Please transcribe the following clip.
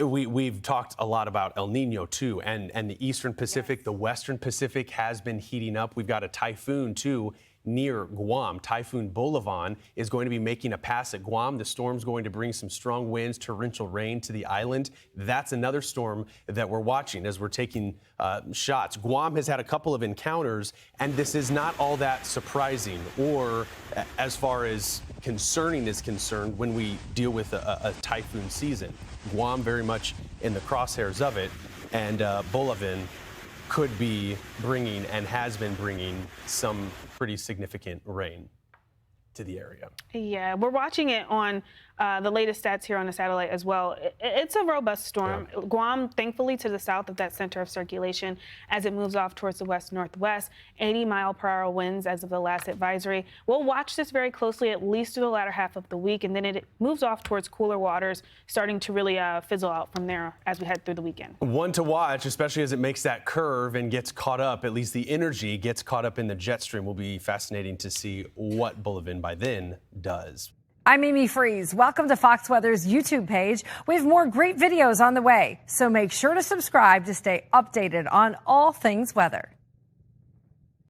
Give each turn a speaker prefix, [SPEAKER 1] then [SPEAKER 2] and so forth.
[SPEAKER 1] We've talked a lot about El Nino too, and the Eastern Pacific, yes. The Western Pacific has been heating up. We've got a typhoon too near Guam. Typhoon Bolaven is going to be making a pass at Guam. The storm's going to bring some strong winds, torrential rain to the island. That's another storm that we're watching as we're taking shots. Guam has had a couple of encounters, and this is not all that surprising or as far as concerning is concerned when we deal with a typhoon season. Guam very much in the crosshairs of it, and Bolaven could be bringing and has been bringing some pretty significant rain to the area. Yeah, we're watching it on the latest stats here on the satellite as well. It's a robust storm. Yeah. Guam, thankfully, to the south of that center of circulation as it moves off towards the west-northwest, 80-mile-per-hour winds as of the last advisory. We'll watch this very closely at least through the latter half of the week, and then it moves off towards cooler waters, starting to really fizzle out from there as we head through the weekend. One to watch, especially as it makes that curve and gets caught up, at least the energy gets caught up in the jet stream. Will be fascinating to see what Bolaven by then does.
[SPEAKER 2] I'm Amy Freeze. Welcome to Fox Weather's YouTube page. We have more great videos on the way, so make sure to subscribe to stay updated on all things weather.